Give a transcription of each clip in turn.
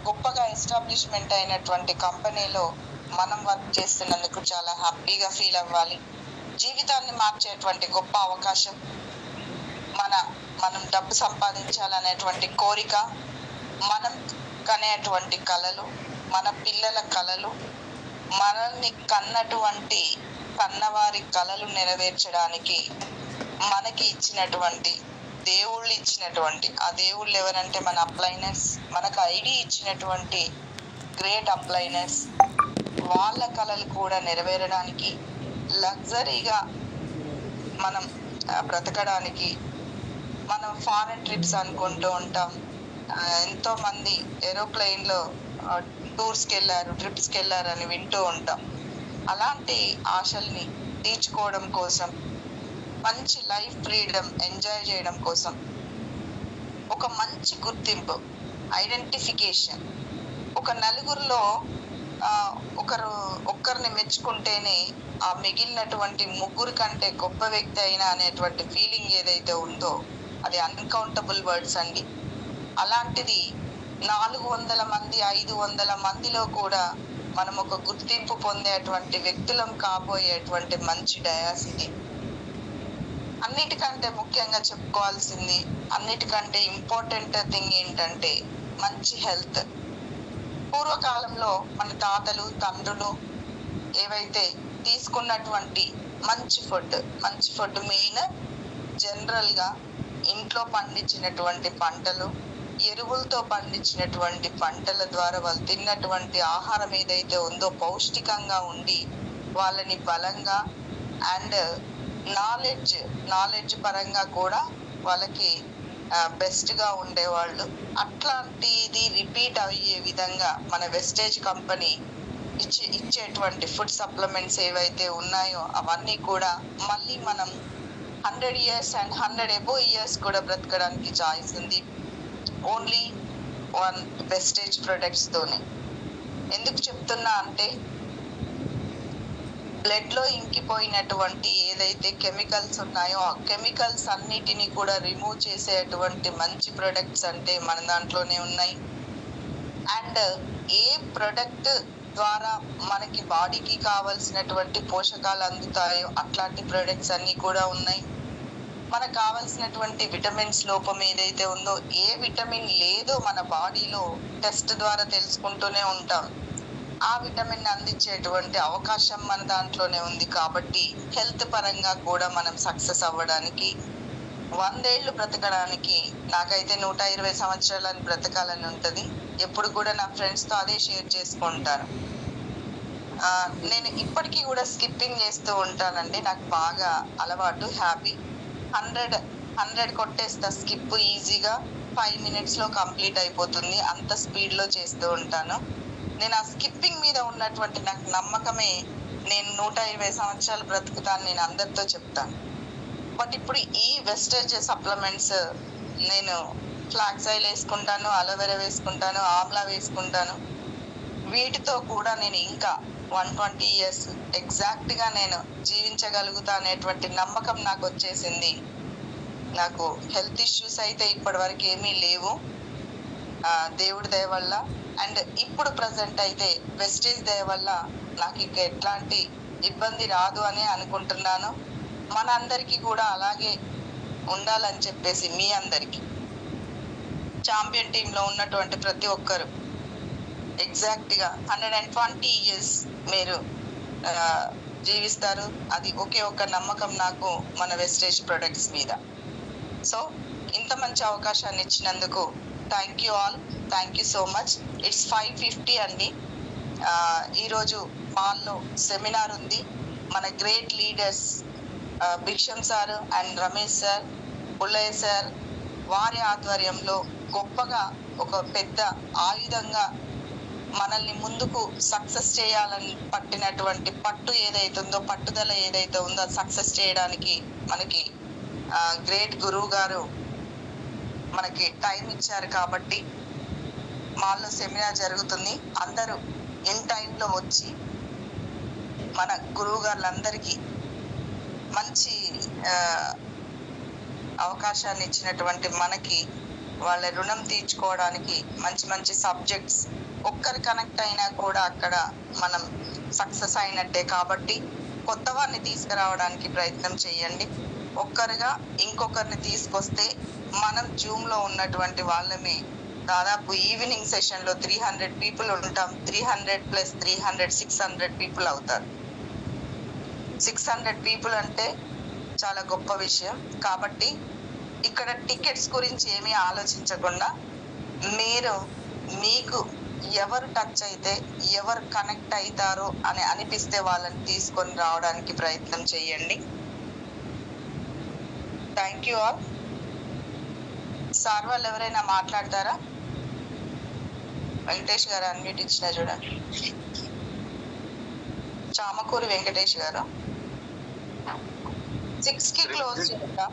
గొప్పగా ఎస్టాబ్లిష్మెంట్ అయినటువంటి కంపెనీలో మనం వర్క్ చేస్తున్నందుకు చాలా హ్యాపీగా ఫీల్ అవ్వాలి. జీవితాన్ని మార్చేటువంటి గొప్ప అవకాశం. మనం డబ్బు సంపాదించాలనేటువంటి కోరిక, మనం కనేటువంటి కలలు, మన పిల్లల కలలు, మనల్ని కన్నటువంటి కన్నవారి కలలు నెరవేర్చడానికి మనకి ఇచ్చినటువంటి దేవుళ్ళు ఇచ్చినటువంటి ఆ దేవుళ్ళు ఎవరంటే మన అప్లైనర్స్, మనకు ఐడి ఇచ్చినటువంటి గ్రేట్ అప్లైనర్స్, వాళ్ళ కళలు కూడా నెరవేరడానికి, లగ్జరీగా మనం బ్రతకడానికి మనం ఫారెన్ ట్రిప్స్ అనుకుంటూ ఉంటాం. ఎంతోమంది ఏరోప్లెయిన్లో టూర్స్కి వెళ్ళారు, ట్రిప్స్కి వెళ్ళారు అని వింటూ ఉంటాం. అలాంటి ఆశల్ని తీర్చుకోవడం కోసం, మంచి లైఫ్ ఫ్రీడమ్ ఎంజాయ్ చేయడం కోసం, ఒక మంచి గుర్తింపు, ఐడెంటిఫికేషన్, ఒక నలుగురిలో ఒక్కరిని మెచ్చుకుంటేనే ఆ మిగిలినటువంటి ముగ్గురు కంటే గొప్ప వ్యక్తి అయినా అనేటువంటి ఫీలింగ్ ఏదైతే ఉందో అది అన్కౌంటబుల్ వర్డ్స్ అండి. అలాంటిది 400 మంది 500 మందిలో కూడా మనం ఒక గుర్తింపు పొందేటువంటి వ్యక్తులం కాబోయేటువంటి మంచి డయాస్ ఇది. అన్నిటికంటే ముఖ్యంగా చెప్పుకోవాల్సింది, అన్నిటికంటే ఇంపార్టెంట్ థింగ్ ఏంటంటే మంచి హెల్త్. పూర్వకాలంలో మన తాతలు తండ్రులు ఏవైతే తీసుకున్నటువంటి మంచి ఫుడ్ మెయిన్ జనరల్గా ఇంట్లో పండించినటువంటి పంటలు, ఎరువులతో పండించినటువంటి పంటల ద్వారా వాళ్ళు తిన్నటువంటి ఆహారం ఏదైతే ఉందో పౌష్టికంగా ఉండి వాళ్ళని బలంగా అండ్ నాలెడ్జ్ పరంగా కూడా వాళ్ళకి బెస్ట్గా ఉండేవాళ్ళు. అట్లాంటిది రిపీట్ అయ్యే విధంగా మన వెస్టేజ్ కంపెనీ ఇచ్చేటువంటి ఫుడ్ సప్లిమెంట్స్ ఏవైతే ఉన్నాయో అవన్నీ కూడా మళ్ళీ మనం 100 years and 100 above years కూడా బ్రతకడానికి ఛాయిస్ ఉంది ఓన్లీ వన్ వెస్టేజ్ ప్రొడక్ట్స్ తోనే. ఎందుకు చెప్తున్నా అంటే బ్లడ్లో ఇంకిపోయినటువంటి ఏదైతే కెమికల్స్ ఉన్నాయో ఆ కెమికల్స్ అన్నిటినీ కూడా రిమూవ్ చేసేటువంటి మంచి ప్రొడక్ట్స్ అంటే మన దాంట్లోనే ఉన్నాయి. అండ్ ఏ ప్రొడక్ట్ ద్వారా మనకి బాడీకి కావాల్సినటువంటి పోషకాలు అందుతాయో అట్లాంటి ప్రొడక్ట్స్ అన్నీ కూడా ఉన్నాయి. మనకు కావాల్సినటువంటి విటమిన్స్ లోపం ఏదైతే ఉందో, ఏ విటమిన్ లేదో మన బాడీలో టెస్ట్ ద్వారా తెలుసుకుంటూనే ఉంటాం. ఆ విటమిన్ అందించేటువంటి అవకాశం మన దాంట్లోనే ఉంది. కాబట్టి హెల్త్ పరంగా కూడా మనం సక్సెస్ అవ్వడానికి, 100 ఏళ్ళు బ్రతకడానికి, నాకైతే 120 సంవత్సరాలని బ్రతకాలని ఉంటుంది. ఎప్పుడు కూడా నా ఫ్రెండ్స్తో అదే షేర్ చేసుకుంటాను. నేను ఇప్పటికీ కూడా స్కిప్పింగ్ చేస్తూ ఉంటానండి. నాకు బాగా అలవాటు, హ్యాపీ. 100 కొట్టేస్తా స్కిప్ ఈజీగా, 5 minutesలో కంప్లీట్ అయిపోతుంది. అంత స్పీడ్లో చేస్తూ ఉంటాను. నేను ఆ స్కిప్పింగ్ మీద ఉన్నటువంటి నాకు నమ్మకమే నేను 120 సంవత్సరాలు బ్రతుకుతాను నేను అందరితో చెప్తాను. బట్ ఇప్పుడు ఈ వెస్టేజ్ సప్లిమెంట్స్ నేను ఫ్లాక్స్ ఆయిల్ వేసుకుంటాను, అలోవెరా వేసుకుంటాను, ఆమ్లా వేసుకుంటాను. వీటితో కూడా నేను ఇంకా 120 years ఎగ్జాక్ట్గా నేను జీవించగలుగుతా అనేటువంటి నమ్మకం నాకు వచ్చేసింది. నాకు హెల్త్ ఇష్యూస్ అయితే ఇప్పటి వరకు ఏమీ లేవు దేవుడి దయ వల్ల. అండ్ ఇప్పుడు ప్రజెంట్ అయితే వెస్టేజ్ దయ వల్ల నాకు ఇక ఎట్లాంటి ఇబ్బంది రాదు అని అనుకుంటున్నాను. మన అందరికీ కూడా అలాగే ఉండాలని చెప్పేసి మీ అందరికీ, ఛాంపియన్ టీంలో ఉన్నటువంటి ప్రతి ఒక్కరు ఎగ్జాక్ట్గా 120 years మీరు జీవిస్తారు. అది ఒకే ఒక నమ్మకం నాకు మన వెస్టేజ్ ప్రొడక్ట్స్ మీద. సో ఇంత మంచి అవకాశాన్ని ఇచ్చినందుకు thank you all, thank you so much. It's 5:50 అండి. ఈరోజు మాల్లో సెమినార్ ఉంది. మన great leaders Bhiksham sir and Ramesh sir, Pullaiah sir వారి ఆధ్వర్యంలో గొప్పగా ఒక పెద్ద ఆయుధంగా మనల్ని ముందుకు సక్సెస్ చేయాలని పట్టినటువంటి పట్టుదల ఏదైతే ఉందో సక్సెస్ చేయడానికి మనకి గ్రేట్ గురువు గారు మనకి టైం ఇచ్చారు. కాబట్టి మాల్లో సెమినార్ జరుగుతుంది. అందరూ ఇన్ టైంలో వచ్చి మన గురువు గారులందరికీ మంచి అవకాశాన్ని ఇచ్చినటువంటి మనకి వాళ్ళ రుణం తీర్చుకోవడానికి మంచి మంచి సబ్జెక్ట్స్ ఒక్కరు కనెక్ట్ అయినా కూడా అక్కడ మనం సక్సెస్ అయినట్టే. కాబట్టి కొత్త వారిని తీసుకురావడానికి ప్రయత్నం చేయండి. ఒక్కరుగా ఇంకొకరిని తీసుకొస్తే మనం జూమ్లో ఉన్నటువంటి వాళ్ళమే దాదాపు ఈవినింగ్ సెషన్లో 300 పీపుల్ ఉంటాం. 300 + 300 600 పీపుల్ అవుతారు. 600 పీపుల్ అంటే చాలా గొప్ప విషయం. కాబట్టి ఇక్కడ టికెట్స్ గురించి ఏమీ ఆలోచించకుండా మీకు ఎవరు టచ్ అయితే ఎవరు కనెక్ట్ అవుతారో అని అనిపిస్తే వాళ్ళని తీసుకొని రావడానికి ప్రయత్నం చేయండి. Thank you all. సార్ వాళ్ళు ఎవరైనా మాట్లాడతారా? వెంకటేష్ గారు అన్మ్యూట్ ఇచ్చిన చూడండి. చామకూరి వెంకటేష్ గారు 6కి క్లోజ్ చేద్దాం.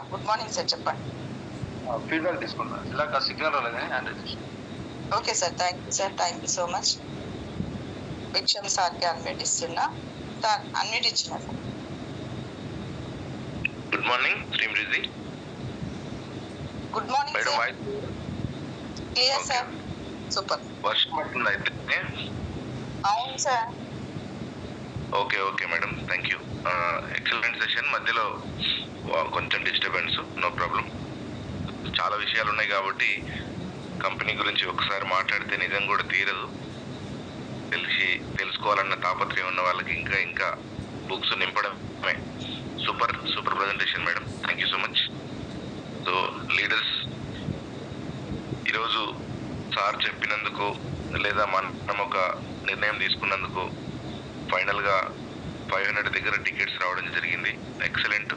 గుడ్ మార్నింగ్ సార్, చెప్పండి. ఫీడ్బ్యాక్ తీసుకుంటాను. ఇలా సిగ్నల్ రాలేదని okay sir, thank you sir, thank you so much. విక్షమ్ సార్కి అన్మ్యూట్ ఇస్తున్నా. సార్ అన్మ్యూట్ ఇచ్చిన. Good morning Srimruthi. Good morning madam. Sir. Clear sir, super. వర్షం పడుతుంది అయితే? అవును sir. Okay okay madam, thank you. Excellent session. మధ్యలో కొంచెం డిస్టర్బెన్స్, నో ప్రాబ్లం. చాలా విషయాలు ఉన్నాయి కాబట్టి కంపెనీ గురించి ఒకసారి మాట్లాడితే నిజం కూడా తీరదు. తెలుసుకోవాలన్న తాపత్రయం ఉన్న వాళ్ళకి ఇంకా ఇంకా బుక్స్ నింపడమే. Super super presentation madam, thank you so much. So leaders, ఈరోజు సార్ చెప్పినందుకు లేదా మనం ఒక నిర్ణయం తీసుకున్నందుకు ఫైనల్గా 500 దగ్గర టికెట్స్ రావడం జరిగింది. ఎక్సలెంట్.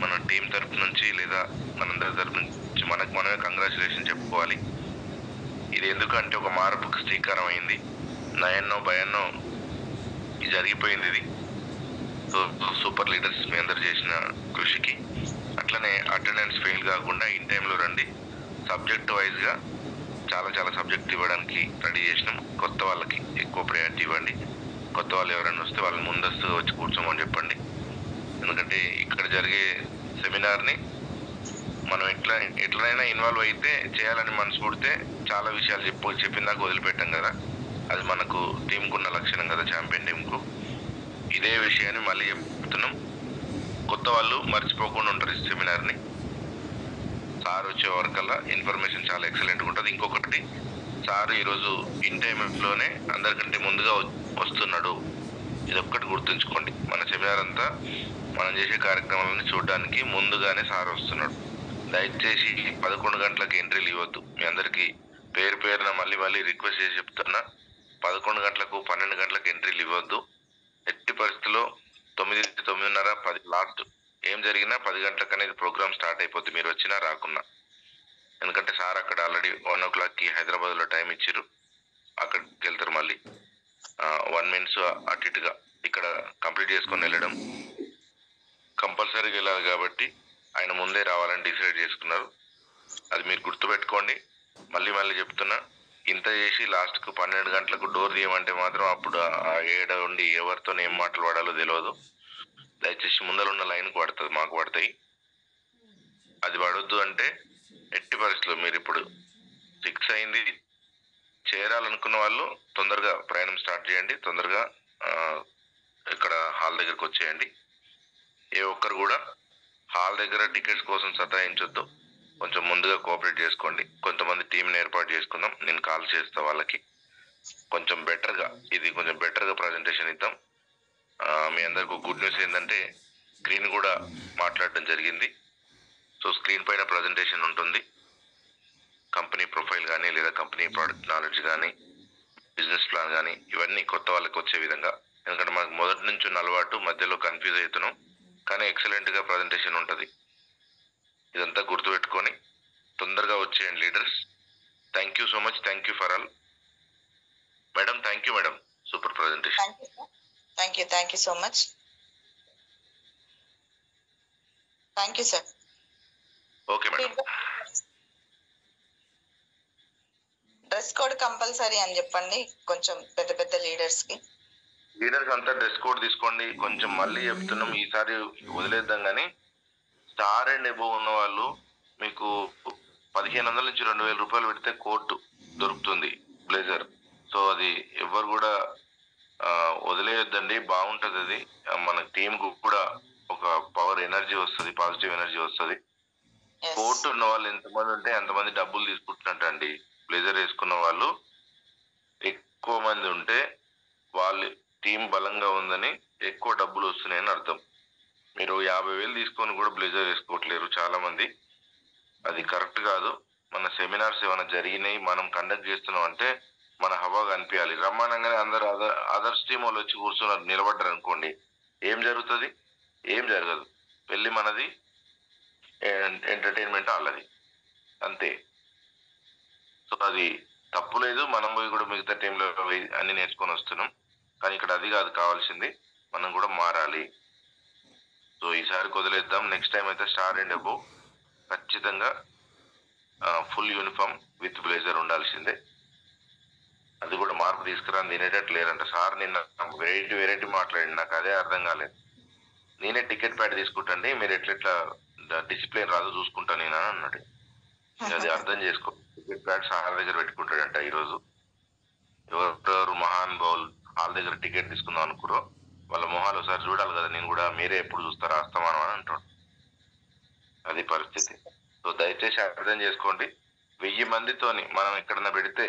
మన టీం తరపు నుంచి లేదా మనందరి తరపు నుంచి మనమే కంగ్రాచులేషన్ చెప్పుకోవాలి. ఇది ఎందుకంటే ఒక మార్పుకి శ్రీకారం అయింది. నయన్నో భయాన్నో జరిగిపోయింది ఇది. సో సూపర్ లీడర్స్, మీ అందరు చేసిన కృషికి. అట్లనే అటెండెన్స్ ఫెయిల్ కాకుండా ఇన్ టైంలో రండి. సబ్జెక్ట్ వైజ్గా చాలా చాలా సబ్జెక్ట్ ఇవ్వడానికి రెడీ చేసినాం. కొత్త వాళ్ళకి ఎక్కువ ప్రయారిటీ ఇవ్వండి. కొత్త వాళ్ళు ఎవరైనా వస్తే వాళ్ళని ముందస్తుగా వచ్చి కూర్చోమని చెప్పండి. ఎందుకంటే ఇక్కడ జరిగే సెమినార్ని మనం ఎట్లనైనా ఇన్వాల్వ్ అయితే చేయాలని మనసు పుడితే చాలా విషయాలు చెప్పిందాక వదిలిపెట్టాం కదా. అది మనకు టీంకున్న లక్షణం కదా, ఛాంపియన్ టీంకు. ఇదే విషయాన్ని మళ్ళీ చెప్తున్నాం. కొత్త వాళ్ళు మర్చిపోకుండా ఉంటారు ఈ సెమినార్ని. సార్ వచ్చే వరకల్లా ఇన్ఫర్మేషన్ చాలా ఎక్సలెంట్గా ఉంటుంది. ఇంకొకటి, సార్ ఈరోజు ఇన్ టైంలోనే అందరికంటే ముందుగా వస్తున్నాడు. ఇది ఒక్కటి గుర్తుంచుకోండి. మన సెమినార్ అంతా మనం చేసే కార్యక్రమాలను చూడడానికి ముందుగానే సార్ వస్తున్నాడు. దయచేసి 11 గంటలకు ఎంట్రీలు ఇవ్వద్దు. మీ అందరికీ పేరున మళ్ళీ రిక్వెస్ట్ చేసి చెప్తున్నా. 11 గంటలకు 12 గంటలకు ఎంట్రీలు ఇవ్వద్దు. ఎట్టి పరిస్థితుల్లో 9, 9:30, 10 లాస్ట్. ఏం జరిగినా 10 గంటలకు అనేది ప్రోగ్రామ్ స్టార్ట్ అయిపోద్ది, మీరు వచ్చినా రాకున్నా. ఎందుకంటే సార్ అక్కడ ఆల్రెడీ 1 o'clockకి హైదరాబాద్లో టైం ఇచ్చారు. అక్కడికి వెళ్తారు. మళ్ళీ 1 minutes అటు ఇటుగా ఇక్కడ కంప్లీట్ చేసుకొని వెళ్ళడం కంపల్సరీగా వెళ్ళాలి. కాబట్టి ఆయన ముందే రావాలని డిసైడ్ చేసుకున్నారు. అది మీరు గుర్తుపెట్టుకోండి. మళ్ళీ చెప్తున్నా, ఇంత చేసి లాస్ట్కు 12 గంటలకు డోర్ తీయమంటే మాత్రం అప్పుడు ఆ ఏడ ఉండి ఎవరితో ఏం మాటలు పడాలో తెలియదు. దయచేసి ముందర ఉన్న లైన్కి పడుతుంది, మాకు పడతాయి. అది పడొద్దు అంటే ఎట్టి పరిస్థితుల్లో మీరు ఇప్పుడు 6 అయింది, చేరాలనుకున్న వాళ్ళు తొందరగా ప్రయాణం స్టార్ట్ చేయండి. తొందరగా ఇక్కడ హాల్ దగ్గరకు వచ్చేయండి. ఏ ఒక్కరు కూడా హాల్ దగ్గర టికెట్స్ కోసం సతాయించొద్దు. కొంచెం ముందుగా కోఆపరేట్ చేసుకోండి. కొంతమంది టీంని ఏర్పాటు చేసుకుందాం. నేను కాల్ చేస్తా వాళ్ళకి. కొంచెం బెటర్గా ప్రజెంటేషన్ ఇద్దాం. మీ అందరికీ గుడ్ న్యూస్ ఏంటంటే స్క్రీన్ కూడా మాట్లాడడం జరిగింది. సో స్క్రీన్ పైన ప్రజెంటేషన్ ఉంటుంది. కంపెనీ ప్రొఫైల్ కానీ లేదా కంపెనీ ప్రోడక్ట్ నాలెడ్జ్ కానీ బిజినెస్ ప్లాన్ కానీ ఇవన్నీ కొత్త వాళ్ళకి వచ్చే విధంగా. ఎందుకంటే మనకు మొదటి నుంచి ఉన్న అలవాటు, మధ్యలో కన్ఫ్యూజ్ అవుతున్నాం. కానీ ఎక్సలెంట్గా ప్రజెంటేషన్ ఉంటుంది. ఇదంతా గుర్తుపెట్టుకొని తొందరగా వచ్చేయండి leaders. Thank you so much. Thank you for all madam. Thank you madam, super presentation. Thank you so much. Thank you sir. Okay madam. Dress code compulsory అని చెప్పండి కొంచెం పెద్ద లీడర్స్కి. లీడర్స్ అంతా డ్రెస్ కోడ్ తీసుకోండి. కొంచెం మళ్ళీ చెప్తున్నాం, ఈసారి వదిలేద్దాం. కానీ స్టార్ అండ్ ఎబో ఉన్న వాళ్ళు మీకు 1500 నుంచి 2000 రూపాయలు పెడితే కోట్ దొరుకుతుంది బ్లేజర్. సో అది ఎవరు కూడా వదిలేయొద్దండి, బాగుంటది అది. మన టీం కు కూడా ఒక పవర్ ఎనర్జీ వస్తుంది, పాజిటివ్ ఎనర్జీ వస్తుంది. కోట్ ఉన్న వాళ్ళు ఎంతమంది ఉంటే అంతమంది డబ్బులు తీసుకుంటున్నట్టండి. బ్లేజర్ వేసుకున్న వాళ్ళు ఎక్కువ మంది ఉంటే వాళ్ళ టీం బలంగా ఉందని ఎక్కువ డబ్బులు వస్తున్నాయని అర్థం. మీరు 50,000 తీసుకొని కూడా బ్లేజర్ వేసుకోవట్లేరు చాలా మంది. అది కరెక్ట్ కాదు. మన సెమినార్స్ ఏమైనా జరిగినాయి, మనం కండక్ట్ చేస్తున్నాం అంటే మన హవా కనిపించాలి. రమ్మనంగానే అందరు అదర్స్ టీం వాళ్ళు వచ్చి కూర్చున్నారు, నిలబడ్డారు అనుకోండి, ఏం జరుగుతుంది? ఏం జరగదు. వెళ్ళి మనది ఎంటర్టైన్మెంట్ వాళ్ళది, అంతే. సో అది తప్పు లేదు. మనం పోయి కూడా మిగతా టీంలో అన్ని నేర్చుకొని వస్తున్నాం. కానీ ఇక్కడ అది కాదు కావాల్సింది, మనం కూడా మారాలి. సో ఈసారి వదిలేద్దాం. నెక్స్ట్ టైం అయితే స్టార్ అండ్ అబోవ్ ఖచ్చితంగా ఫుల్ యూనిఫామ్ విత్ బ్లేజర్ ఉండాల్సిందే. అది కూడా మార్పు తీసుకురాని తినేటట్టు లేదంట సార్. నిన్న వెరైటీ మాట్లాడి నాకు అదే అర్థం కాలేదు. నేనే టికెట్ ప్యాడ్ తీసుకుంటాండి, మీరు ఎట్లెట్లా డిసిప్లిన్ రాదు చూసుకుంటా నేను అని అన్నాడు. అది అర్థం చేసుకో. టికెట్ ప్యాడ్ సార్ దగ్గర పెట్టుకుంటాడంట. ఈరోజు ఎవరెవరు మహానుభావులు హాల్ దగ్గర టికెట్ తీసుకుందాం అనుకురో వాళ్ళ మొహాలు ఒకసారి చూడాలి కదా. నేను కూడా మీరే ఎప్పుడు చూస్తారా అస్తమానం అని అంటాడు. అది పరిస్థితి. సో దయచేసి అర్థం చేసుకోండి. 1000 మందితోని మనం ఎక్కడన్నా పెడితే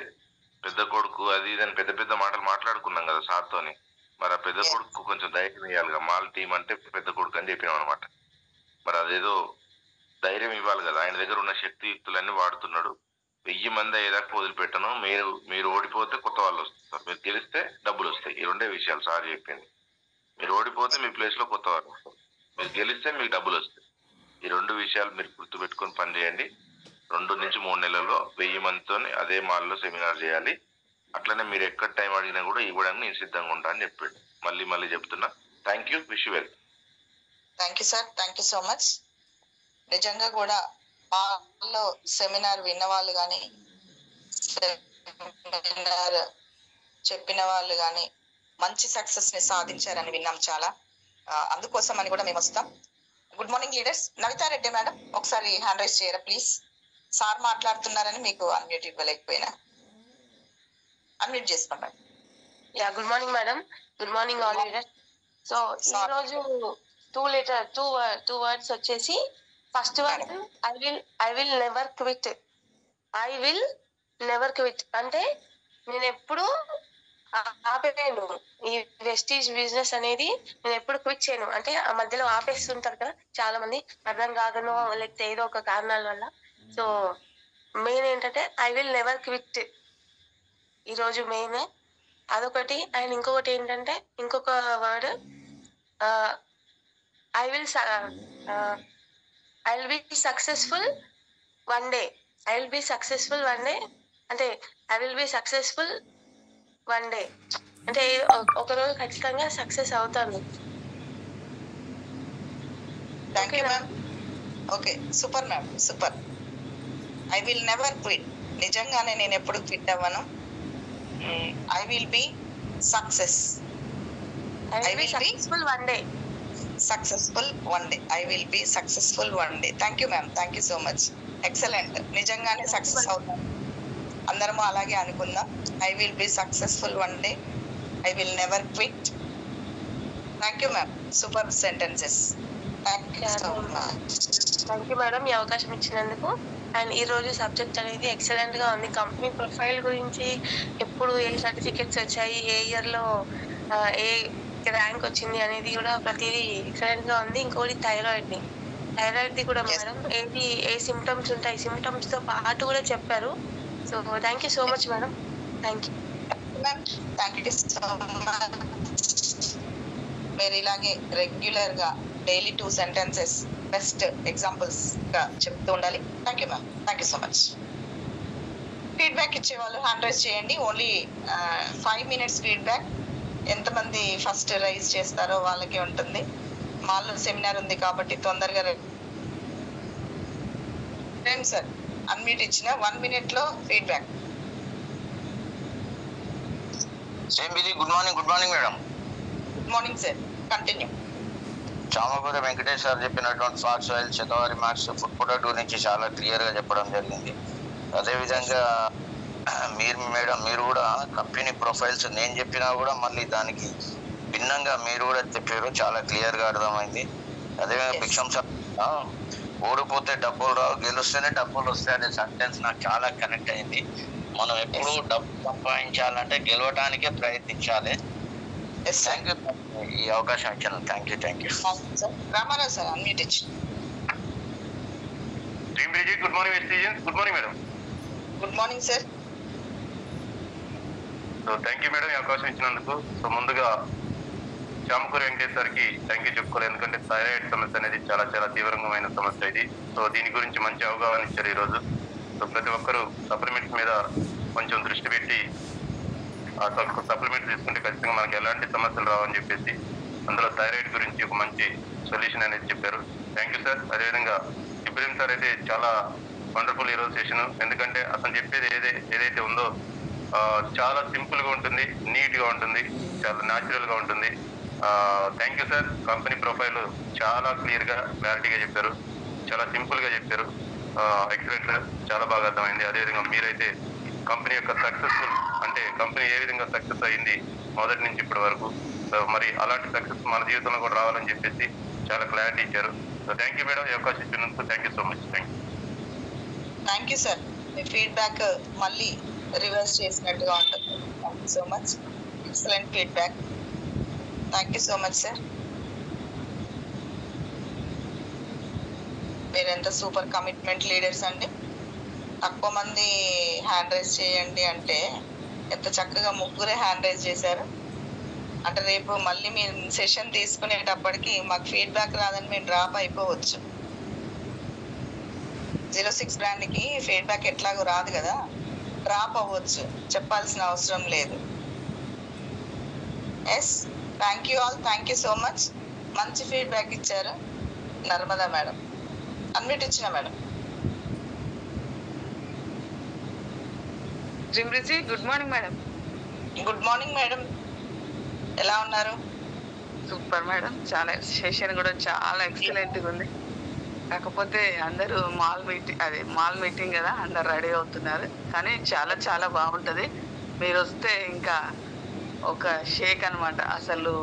పెద్ద కొడుకు అది ఇదని పెద్ద పెద్ద మాటలు మాట్లాడుకున్నాం కదా సార్తోని. మరి ఆ పెద్ద కొడుకు కొంచెం ధైర్యం ఇవ్వాలి. మాల్ టీం అంటే పెద్ద కొడుకు అని చెప్పాం అనమాట. మరి అదేదో ధైర్యం ఇవ్వాలి కదా. ఆయన దగ్గర ఉన్న శక్తియుక్తులన్నీ వాడుతున్నాడు. 1000 మంది అయ్యేదాకా వదిలిపెట్టను. మీరు ఓడిపోతే కొత్త వాళ్ళు వస్తారు, మీరు గెలిస్తే డబ్బులు వస్తాయి. ఈ 2 విషయాలు సార్ చెప్పింది. మీరు ఓడిపోతే మీ ప్లేస్ లో కొత్త వాళ్ళు వస్తారు, మీరు గెలిస్తే మీకు డబ్బులు వస్తాయి. ఈ 2 విషయాలు మీరు గుర్తుపెట్టుకొని పని చేయండి. 2 నుంచి 3 నెలల్లో 1000 మందితో అదే మాల్లో సెమినార్ చేయాలి. అట్లనే మీరు ఎక్కడ టైం అడిగినా కూడా ఇవ్వడానికి నేను సిద్ధంగా ఉంటా అని చెప్పాడు. మళ్ళీ చెప్తున్నా. Thank you. Wish you well. Thank you sir. Thank you so much. నిజంగా కూడా వాళ్ళు సెమినార్ విన్న వాళ్ళు కానీ సెమినార్ చెప్పిన వాళ్ళు కానీ మంచి సక్సెస్ ని సాధించారని విన్నాం చాలా. అందుకోసం అని కూడా మేము వస్తాం. Good morning leaders. Navitha Reddy madam ఒకసారి హ్యాండ్ రైజ్ చేయరా ప్లీజ్. సార్ మాట్లాడుతున్నారని మీకు అన్మ్యూట్ ఇవ్వలేకపోయినా అన్మ్యూట్ చేసుకోండి. Yeah, good morning madam. Good morning all leaders. So ఈ రోజు 2 వర్డ్స్ వచ్చేసి, first word I will never quit. I will never quit అంటే నేను ఎప్పుడు ఆపేయను. ఈ వెస్టీజ్ బిజినెస్ అనేది నేను ఎప్పుడు క్విట్ చేయను. అంటే ఆ మధ్యలో ఆపేస్తుంటారు కదా చాలా మంది, అర్థం కాకనో లేకపోతే ఏదో ఒక కారణాల వల్ల. సో మెయిన్ ఏంటంటే ఐ విల్ నెవర్ క్విట్ ఈరోజు మెయిన్ అదొకటి. అండ్ ఇంకొకటి ఏంటంటే, ఇంకొక word I will be successful one day. I will be successful one day అంటే I will be successful one day అంటే ఒకరోజు ఖచ్చితంగా సక్సెస్ అవుతాను. Thank you ma'am. Okay, super ma'am, super. I will never quit. నిజంగానే నేను ఎప్పుడు quit అవ్వను. I will be success. I will be successful one day. Successful one day. I will be successful one day. Thank you ma'am. Thank you so much. Excellent. నిజంగానే success అవుతాం. అందరము అలాగే అనుకుందాం. I will be successful one day. I will never quit. Thank you ma'am. Super sentences. Thank you so much. Thank you madam ఈ అవకాశం ఇచ్చినందుకు. And ఈ రోజు సబ్జెక్ట్ అనేది ఎక్సలెంట్ గా ఉంది. కంపెనీ ప్రొఫైల్ గురించి, ఎప్పుడు ఏ సర్టిఫికెట్స్ వచ్చాయి, ఏ ఇయర్ లో ఏ ర్యాంక్ వచ్చింది అనేది కూడా ప్రతిదీ ఎక్సలెంట్ గా ఉంది. ఇంకోటి థైరాయిడ్ ది కూడా మేడం ఏ సిమ్టమ్స్ ఉంటాయి, సిమ్టమ్స్ తో పాటు కూడా చెప్పారు. So thank you so much madam. Thank you ma'am. Thank you so much. మీరు ఇలాగే రెగ్యులర్ గా డైలీ 2 సెంటెన్సెస్ బెస్ట్ ఎగ్జాంపుల్స్ గా చెప్తూ ఉండాలి. Thank you ma'am. Thank you so much. Feedback ఇచ్చేవాళ్ళు హ్యాండ్ రైజ్ చేయండి. Only 5 minutes feedback. ఎంతమంది first rise చేస్తారో వాళ్ళకి ఉంటుంది. మాల్లో సెమినార్ ఉంది కాబట్టి తొందరగా రండి సార్. అన్మ్యూట్ ఇచ్చిన 1 minute లో feedback. Good morning madam. Good morning sir. Continue. Chamakuri Venkatesh sir చెప్పినటువంటి ఫాక్స్ సాయిల్, శతవారి మార్క్స్, ఫుడ్ ప్రొడక్ట్ గురించి చాలా క్లియర్ గా చెప్పడం జరిగింది. అదేవిధంగా మీరు కూడా కంపెనీ ప్రొఫైల్స్ నేను చెప్పినా కూడా మళ్ళీ దానికి భిన్నంగా మీరు కూడా చెప్పారు, చాలా క్లియర్ గా అర్థమైంది. అదేవిధంగా భిక్షం సార్ ఓడిపోతే డబ్బులు రావు, గెలుస్తేనే డబ్బులు వస్తాయనే సెంటెన్స్ నాకు చాలా కనెక్ట్ అయింది. మనం ఎప్పుడు డబ్బు సంపాదించాలంటే గెలవడానికే ప్రయత్నించాలి. థ్యాంక్ యూ ఈ అవకాశం ఇచ్చాను. Thank you. Ramarao sir unmute ఇచ్చి. గుడ్ మార్నింగ్ ఎస్టీజన్స్. Good morning madam. Good morning sir. So thank you madam ఈ అవకాశం ఇచ్చినందుకు. సో ముందుగా చామకూరి వెంకటేష్ సార్కి థ్యాంక్ యూ చెప్పుకోవాలి. ఎందుకంటే థైరాయిడ్ సమస్య అనేది చాలా చాలా తీవ్రమైన సమస్య ఇది. సో దీని గురించి మంచి అవగాహన ఇచ్చారు ఈరోజు. సో ప్రతి ఒక్కరూ సప్లిమెంట్స్ మీద కొంచెం దృష్టి పెట్టి ఆ సప్లిమెంట్స్ తీసుకుంటే ఖచ్చితంగా మనకి ఎలాంటి సమస్యలు రావని చెప్పేసి అందులో థైరాయిడ్ గురించి ఒక మంచి సొల్యూషన్ అనేది చెప్పారు. Thank you sir. అదేవిధంగా ఇబ్రహీం సార్ అయితే చాలా వండర్ఫుల్ ఈరోజు సెషన్. ఎందుకంటే అతను చెప్పేది ఏదైతే ఉందో చాలా సింపుల్ గా ఉంటుంది, నీట్ గా ఉంటుంది, చాలా న్యాచురల్ గా ఉంటుంది. Thank you sir. Company profile చాలా క్లియర్ గా క్లారిటీగా చెప్పారు, చాలా సింపుల్ గా చెప్పారు. ఎక్సలెంట్ సార్, చాలా బాగా అర్థమైంది. అదేవిధంగా మీరైతే కంపెనీ యొక్క సక్సెస్ఫుల్ అంటే కంపెనీ ఏ విధంగా సక్సెస్ అయింది మొదటి నుంచి ఇప్పటి వరకు, మరి అలాంటి సక్సెస్ మన జీవితంలో కూడా రావాలని చెప్పేసి చాలా క్లారిటీ ఇచ్చారు. సో థ్యాంక్ యూ మేడం ఈ అవకాశం ఇచ్చినందుకు. Thank you so much. Thank you sir. Me feedback మళ్ళీ రివర్స్ చేసినట్టుగా ఉంటుంది. Thank you so much. Excellent feedback. Thank you so much sir. మీరెంత సూపర్ కమిట్మెంట్ లీడర్స్ అండి. తక్కువ మంది హ్యాండ్ రైజ్ చేయండి అంటే ఎంత చక్కగా ముగ్గురే హ్యాండ్ రైజ్ చేశారు. అంటే రేపు మళ్ళీ మీరు సెషన్ తీసుకునేటప్పటికి మాకు ఫీడ్బ్యాక్ రాదని మేము డ్రాప్ అయిపోవచ్చు. 06 బ్రాండ్కి ఫీడ్బ్యాక్ ఎట్లాగో రాదు కదా, డ్రాప్ అవ్వచ్చు, చెప్పాల్సిన అవసరం లేదు. Yes, thank you all. Thank you so much. మంచి ఫీడ్బ్యాక్ ఇచ్చారు. నర్మదా మేడం అన్మ్యూట్ ఇచ్చిన మేడం. జిమ్రిజీ good morning madam. Good morning madam, ఎలా ఉన్నారు? Super madam. చాలా సెషన్ కూడా చాలా ఎక్సలెంట్గా ఉంది. కాకపోతే అందరూ మాల్ మీటింగ్ కదా, అందరు రెడీ అవుతున్నారు. కానీ చాలా చాలా బాగుంటుంది. మీరు వస్తే ఇంకా ఒక షేక్ అనమాట. అసలు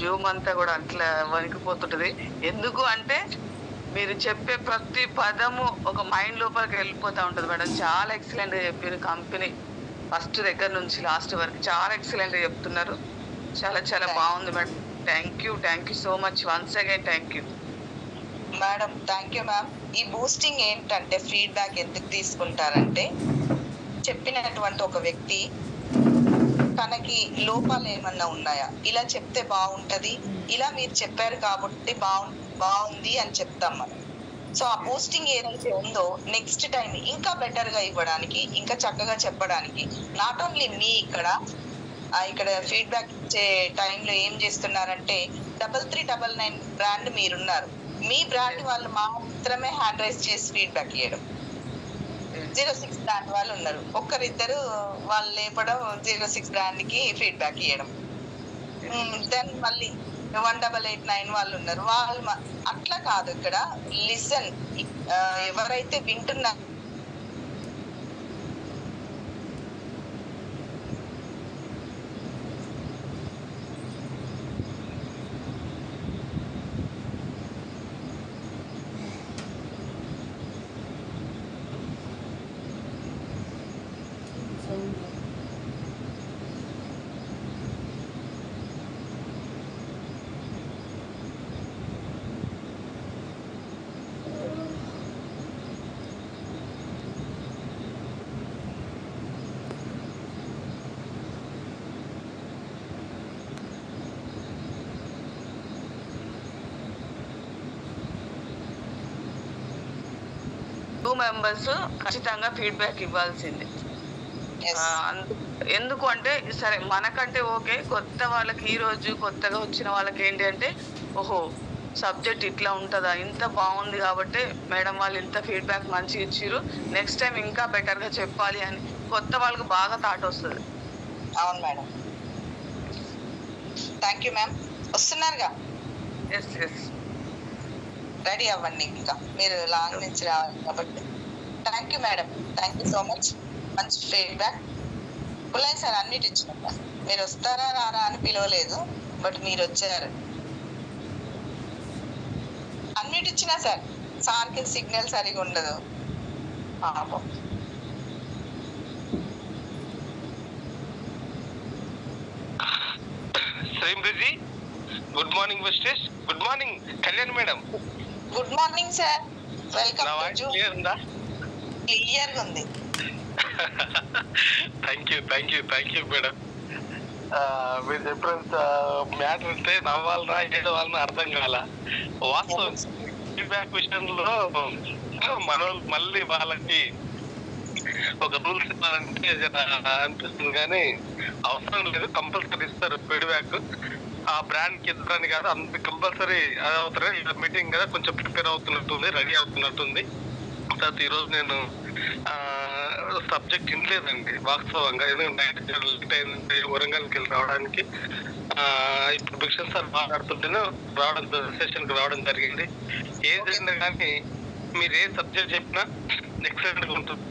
జూమ్ అంతా కూడా అట్లా వణికిపోతుంటుంది. ఎందుకు అంటే మీరు చెప్పే ప్రతి పదము ఒక మైండ్ లోపలికి వెళ్ళిపోతూ ఉంటుంది మేడం. చాలా ఎక్సలెంట్గా చెప్పారు. కంపెనీ ఫస్ట్ దగ్గర నుంచి లాస్ట్ వరకు చాలా ఎక్సలెంట్గా చెప్తున్నారు. చాలా చాలా బాగుంది madam. Thank you so much once again. Thank you madam. Thank you ma'am. ఈ బూస్టింగ్ ఏంటంటే ఫీడ్బ్యాక్ ఎందుకు తీసుకుంటారంటే చెప్పినటువంటి ఒక వ్యక్తి తనకి లోపాలు ఏమన్నా ఉన్నాయా, ఇలా చెప్తే బాగుంటది, ఇలా మీరు చెప్పారు కాబట్టి బాగుంది అని చెప్తాం మనం. సో ఆ బూస్టింగ్ ఏదైతే ఉందో నెక్స్ట్ టైం ఇంకా బెటర్ గా ఇవ్వడానికి, ఇంకా చక్కగా చెప్పడానికి, నాట్ ఓన్లీ మీ ఇక్కడ ఫీడ్బ్యాక్ ఇచ్చే టైంలో ఏం చేస్తున్నారంటే 3399 బ్రాండ్ మీరున్నారు, మీ బ్రాండ్ వాళ్ళు మాత్రమే హ్యాండ్ రైజ్ చేసి ఫీడ్బ్యాక్ ఇవ్వడం. 06 బ్రాండ్ వాళ్ళు ఉన్నారు, ఒక్కరిద్దరు వాళ్ళు లేపడం 06 బ్రాండ్ కి ఫీడ్బ్యాక్ ఇవ్వడం. దెన్ మళ్ళీ 1889 వాళ్ళు ఉన్నారు, వాళ్ళు అట్లా కాదు. ఇక్కడ లిసన్, ఎవరైతే వింటున్నారు మెంబర్స్ ఖచ్చితంగా ఫీడ్బ్యాక్ ఇవ్వాల్సిందే. ఎందుకు అంటే సరే మనకంటే ఓకే, కొత్త వాళ్ళకి ఈ రోజు కొత్తగా వచ్చిన వాళ్ళకి ఏంటి అంటే ఓహో సబ్జెక్ట్ ఇట్లా ఉంటుందా, ఇంత బాగుంది కాబట్టి మేడం వాళ్ళు ఇంత ఫీడ్బ్యాక్ మంచిగా ఇచ్చిర్రు, నెక్స్ట్ టైం ఇంకా బెటర్గా చెప్పాలి అని కొత్త వాళ్ళకి బాగా థాట్ వస్తుంది. అవును మేడం. Thank you ma'am. వస్తున్నారుగా? ఎస్ రెడీ అవ్వండి, ఇంకా మీరు లాంగ్ నుంచి రావాలి కాబట్టి. Thank you madam, thank you so much. మంచి ఫీడ్బ్యాక్. పుల్లయ్య సార్ అన్నిటి ఇచ్చినట్ట, మీరు వస్తారా రారా అని పిలవలేదు, బట్ మీరు వచ్చారు. అన్నిటి ఇచ్చినా సార్ సార్కి సిగ్నల్ సరిగా ఉండదు పాపం. Srimruthi, good morning misters. Good morning Kalyan madam. Good morning sir, welcome. Clear గా ఉంది. Thank you madam. మీరు చెప్పినంత మ్యాటర్ అంటే నవ్వాలన్నా ఏడవాలన్నా అర్థం కాల. వాస్తవం ఫీడ్బ్యాక్ విషయంలో మన మళ్ళీ వాళ్ళకి ఒక రూల్స్ ఇవ్వాలంటే అనిపిస్తుంది, కానీ అవసరం లేదు. కంపల్సరీ ఇస్తారు ఫీడ్బ్యాక్. ఆ బ్రాండ్ కి ఇద్దరని కాదు, అంత కంపల్సరీ అది అవుతారు. ఇలా మీటింగ్ కదా, కొంచెం ప్రిపేర్ అవుతున్నట్టుంది, రెడీ అవుతున్నట్టుంది. తర్వాత ఈరోజు నేను సబ్జెక్ట్ వినలేదండి వాస్తవంగా, ఎందుకంటే వరంగల్కి వెళ్ళి రావడానికి. ఇప్పుడు భిక్షన్ సార్ మాట్లాడుతుంటేనే సెషన్ కి రావడం జరిగింది. ఏదైనా కానీ మీరు ఏ సబ్జెక్ట్ చెప్పినా ఎక్సలెంట్ గా ఉంటుంది.